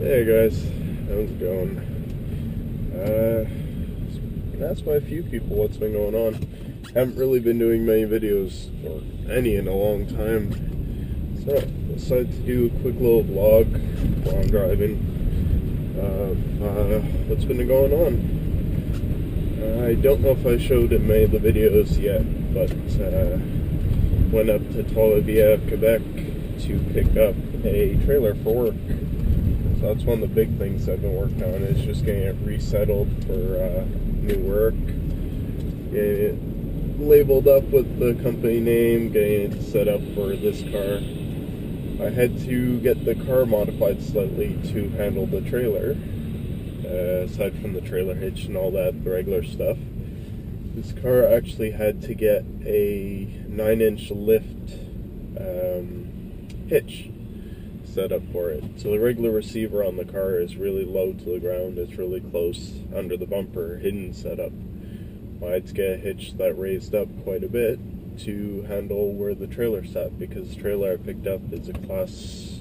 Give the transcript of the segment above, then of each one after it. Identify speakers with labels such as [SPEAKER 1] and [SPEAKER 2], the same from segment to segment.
[SPEAKER 1] Hey guys, how's it going? Been asked by a few people what's been going on. Haven't really been doing many videos, or any, in a long time. So I decided to do a quick little vlog while I'm driving of what's been going on. I don't know if I showed in many of the videos yet, but went up to Trois-Rivières, Quebec to pick up a trailer for work. So that's one of the big things I've been working on, is just getting it resettled for new work, getting it labeled up with the company name, getting it set up for this car. I had to get the car modified slightly to handle the trailer, aside from the trailer hitch and all that, the regular stuff. This car actually had to get a 9-inch lift hitch set up for it. So the regular receiver on the car is really low to the ground. It's really close under the bumper, hidden setup. I had to get a hitch that raised up quite a bit to handle where the trailer sat, because the trailer I picked up is a class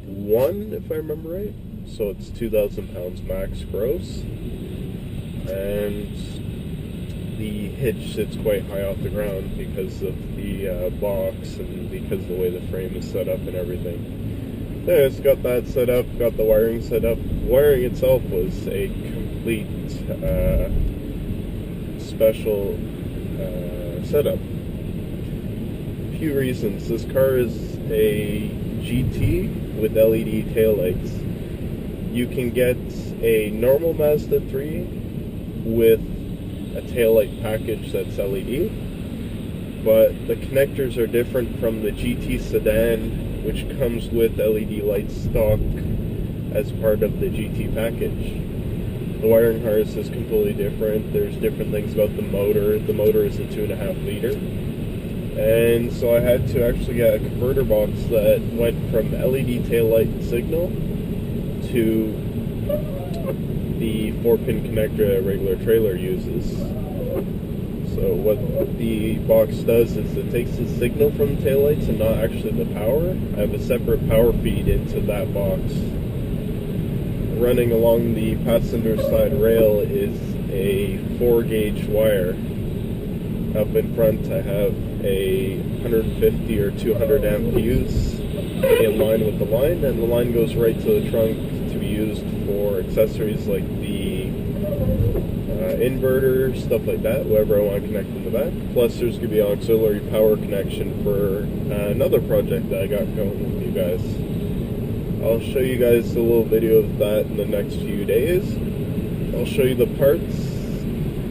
[SPEAKER 1] 1, if I remember right. So it's 2,000 pounds max gross, and the hitch sits quite high off the ground because of the box and because of the way the frame is set up and everything. Yeah, it's got that set up, got the wiring set up. The wiring itself was a complete special setup. A few reasons. This car is a GT with LED taillights. You can get a normal Mazda 3 with a taillight package that's LED, but the connectors are different from the GT sedan, which comes with LED lights stock as part of the GT package. The wiring harness is completely different. There's different things about the motor. The motor is a 2.5 liter. And so I had to actually get a converter box that went from LED taillight signal to the 4-pin connector a regular trailer uses. So what the box does is it takes the signal from the taillights and not actually the power. I have a separate power feed into that box. Running along the passenger side rail is a 4-gauge wire. Up in front I have a 150 or 200 amp fuse in line with the line, and the line goes right to the trunk to be used for accessories like the inverter, stuff like that, whatever I want to connect in the back. Plus there's going to be an auxiliary power connection for another project that I got going with you guys. I'll show you guys a little video of that in the next few days. I'll show you the parts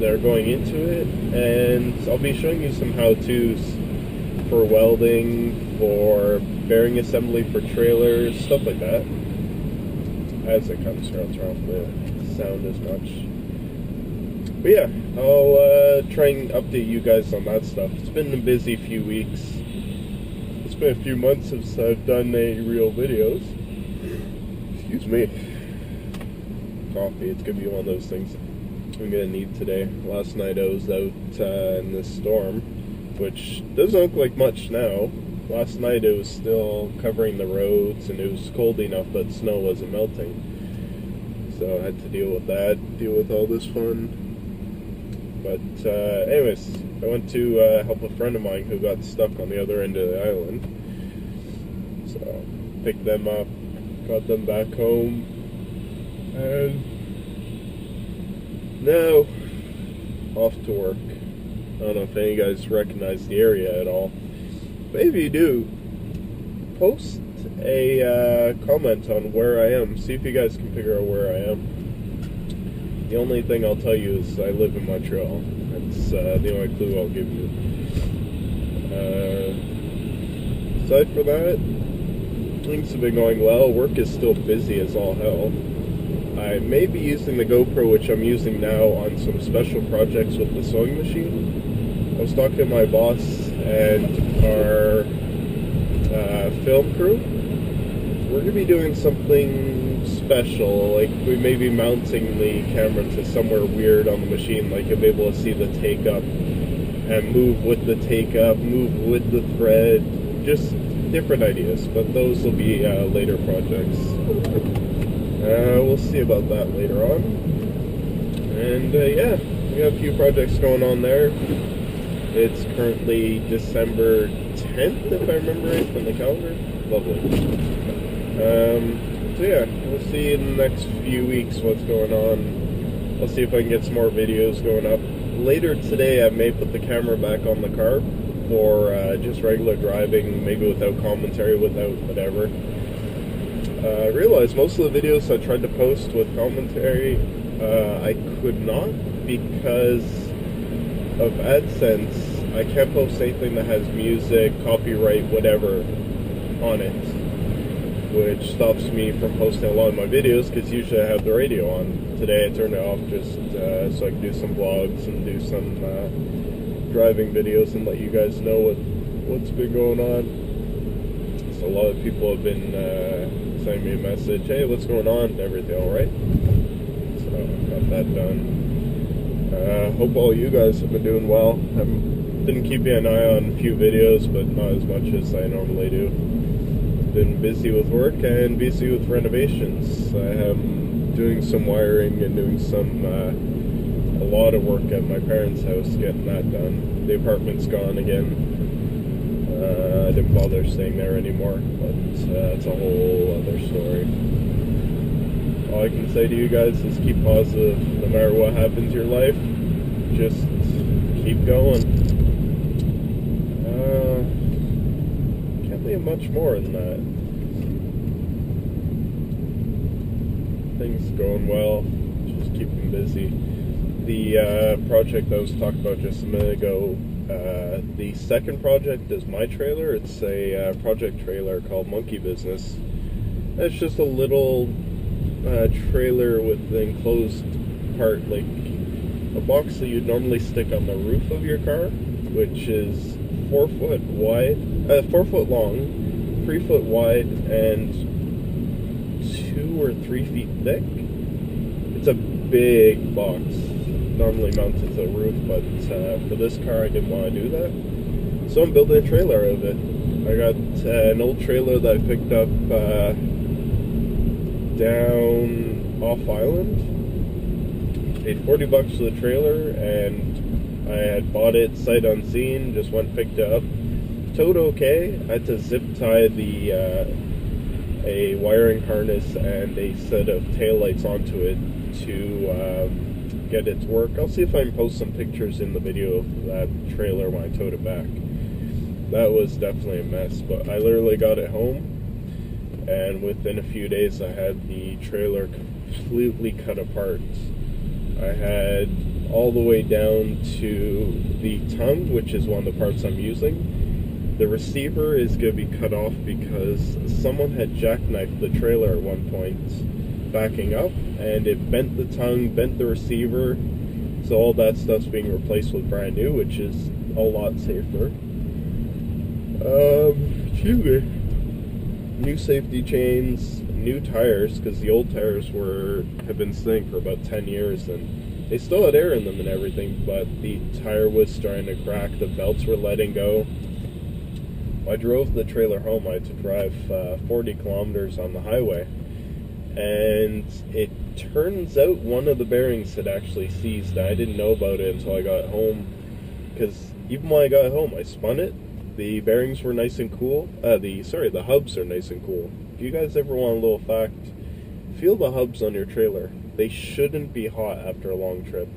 [SPEAKER 1] that are going into it, and I'll be showing you some how-tos for welding, for bearing assembly for trailers, stuff like that, as it comes through. I'll turn off the sound as much. But yeah, I'll try and update you guys on that stuff. It's been a busy few weeks. It's been a few months since I've done any real videos. Excuse me. Coffee, it's gonna be one of those things I'm gonna need today. Last night I was out in this storm, which doesn't look like much now. Last night it was still covering the roads and it was cold enough that snow wasn't melting. So I had to deal with that, deal with all this fun. But anyways, I went to help a friend of mine who got stuck on the other end of the island. So picked them up, got them back home, and now off to work. I don't know if any of you guys recognize the area at all. But if you do, post a comment on where I am. See if you guys can figure out where I am. The only thing I'll tell you is I live in Montreal. That's the only clue I'll give you. Aside from that, things have been going well. Work is still busy as all hell. I may be using the GoPro, which I'm using now, on some special projects with the sewing machine. I was talking to my boss and our film crew. We're going to be doing something special, like we may be mounting the camera to somewhere weird on the machine, like you'll be able to see the take-up and move with the take-up, move with the thread, just different ideas, but those will be later projects. We'll see about that later on. And yeah, we have a few projects going on there. It's currently December 10th, if I remember right from the calendar. Lovely. So yeah, we'll see in the next few weeks what's going on. I'll see if I can get some more videos going up. Later today, I may put the camera back on the car for just regular driving, maybe without commentary, without whatever. I realized most of the videos I tried to post with commentary, I could not because of AdSense. I can't post anything that has music, copyright, whatever on it, which stops me from posting a lot of my videos because usually I have the radio on. Today I turned it off just so I can do some vlogs and do some driving videos and let you guys know what's been going on. So a lot of people have been sending me a message, hey, what's going on? Everything alright? So I got that done. Hope all you guys have been doing well. I've been keeping an eye on a few videos, but not as much as I normally do. Been busy with work and busy with renovations. I am doing some wiring and doing some a lot of work at my parents' house, getting that done. The apartment's gone again. I didn't bother staying there anymore, but that's a whole other story. All I can say to you guys is keep positive. No matter what happens in your life, just keep going. Can't leave much more than that. Things going well, just keeping busy. The project I was talking about just a minute ago, the second project is my trailer. It's a project trailer called Monkey Business. It's just a little trailer with the enclosed part, like a box that you'd normally stick on the roof of your car, which is 4 foot wide, 4 foot long, 3 foot wide, and 2 or 3 feet thick. It's a big box, normally mounted to the roof, but for this car I didn't want to do that, so I'm building a trailer out of it. I got an old trailer that I picked up down off island. Paid $40 for the trailer, and I had bought it sight unseen, just went and picked it up. Towed okay. I had to zip tie a wiring harness and a set of taillights onto it to get it to work. I'll see if I can post some pictures in the video of that trailer when I towed it back. That was definitely a mess, but I literally got it home, and within a few days I had the trailer completely cut apart. I had all the way down to the tongue, which is one of the parts I'm using. The receiver is going to be cut off because someone had jackknifed the trailer at one point, backing up, and it bent the tongue, bent the receiver, so all that stuff's being replaced with brand new, which is a lot safer. Excuse me. New safety chains, new tires, because the old tires have been sitting for about 10 years, and they still had air in them and everything, but the tire was starting to crack, the belts were letting go. I drove the trailer home. I had to drive 40 kilometers on the highway, and it turns out one of the bearings had actually seized. I didn't know about it until I got home, because even when I got home, I spun it. The bearings were nice and cool. The hubs are nice and cool. If you guys ever want a little fact, feel the hubs on your trailer. They shouldn't be hot after a long trip.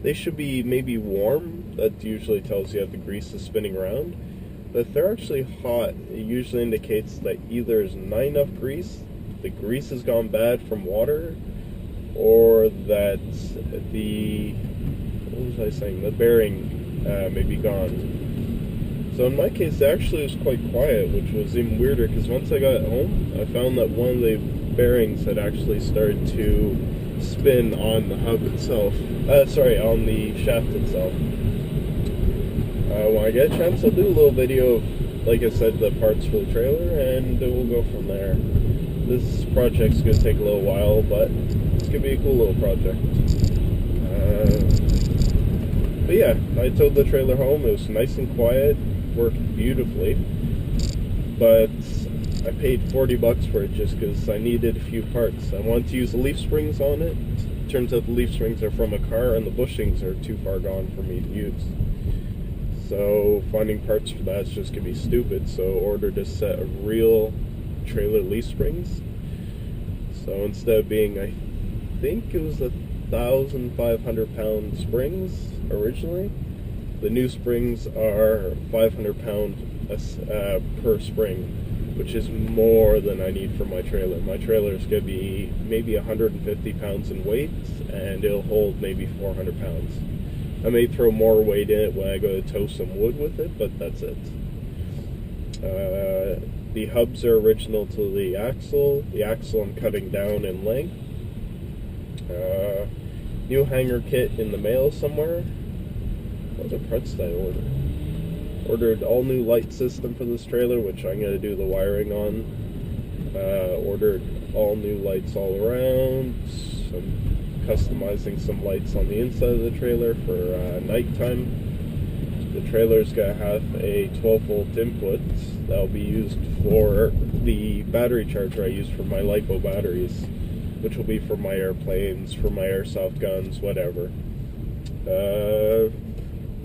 [SPEAKER 1] They should be maybe warm. That usually tells you that the grease is spinning around. But if they're actually hot, it usually indicates that either there's not enough grease, the grease has gone bad from water, or that the bearing may be gone. So in my case, it actually was quite quiet, which was even weirder, because once I got home, I found that one of the bearings had actually started to spin on the hub itself. On the shaft itself. When I get a chance, I'll do a little video of, like I said, the parts for the trailer, and we'll go from there. This project's going to take a little while, but it's going to be a cool little project. But yeah, I towed the trailer home. It was nice and quiet, worked beautifully. But I paid 40 bucks for it just because I needed a few parts. I wanted to use the leaf springs on it. Turns out the leaf springs are from a car and the bushings are too far gone for me to use. So finding parts for that's just gonna be stupid. So ordered a set of real trailer leaf springs. So instead of being, I think it was 1,500 pound springs originally, the new springs are 500 pound per spring, which is more than I need for my trailer. My trailer is going to be maybe 150 pounds in weight, and it'll hold maybe 400 pounds. I may throw more weight in it when I go to tow some wood with it, but that's it. The hubs are original to the axle. The axle I'm cutting down in length. New hanger kit in the mail somewhere. What other parts did I order? Ordered all new light system for this trailer, which I'm going to do the wiring on. Ordered all new lights all around. Customizing some lights on the inside of the trailer for nighttime. The trailer's going to have a 12-volt input that will be used for the battery charger I use for my LiPo batteries, which will be for my airplanes, for my airsoft guns, whatever.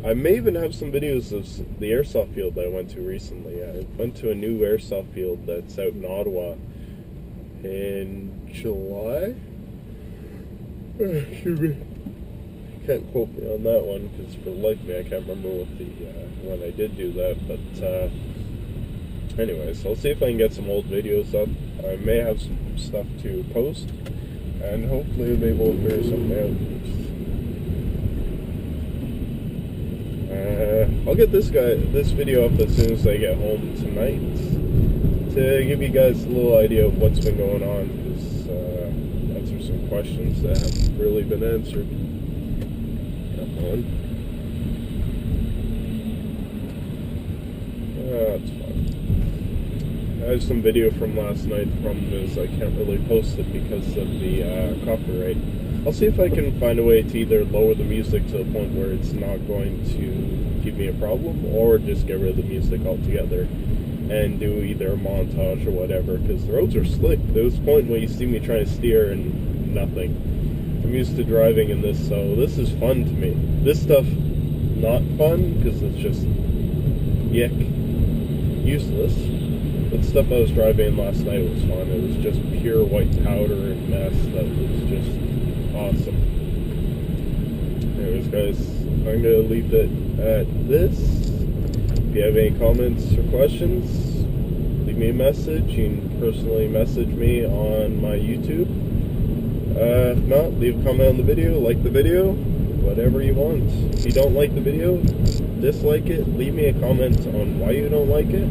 [SPEAKER 1] I may even have some videos of the airsoft field that I went to recently. I went to a new airsoft field that's out in Ottawa in July. Excuse me. Can't quote me on that one because for the life of me I can't remember what when I did do that. But anyways, I'll see if I can get some old videos up. I may have some stuff to post, and hopefully I'll be able to figure something out. I'll get this video up as soon as I get home tonight to give you guys a little idea of what's been going on, because answer some questions that haven't really been answered. That's fine. I have some video from last night. The problem is I can't really post it because of the copyright. I'll see if I can find a way to either lower the music to the point where it's not going to give me a problem, or just get rid of the music altogether and do either a montage or whatever, because the roads are slick. There's a point where you see me trying to steer and nothing. I'm used to driving in this, so this is fun to me. This stuff, not fun, because it's just yuck, useless. But stuff I was driving in last night was fun. It was just pure white powder and mess that was just awesome. Anyways, guys, I'm going to leave it at this. If you have any comments or questions, leave me a message. You can personally message me on my YouTube. If not, leave a comment on the video, like the video, whatever you want. If you don't like the video, dislike it, leave me a comment on why you don't like it.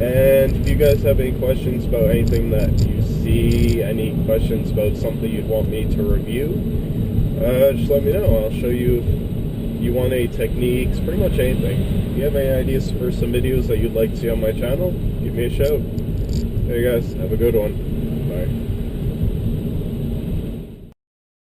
[SPEAKER 1] And if you guys have any questions about anything that you see, any questions about something you'd want me to review, just let me know. I'll show you if you want any techniques, pretty much anything. If you have any ideas for some videos that you'd like to see on my channel, give me a shout. Hey guys, have a good one.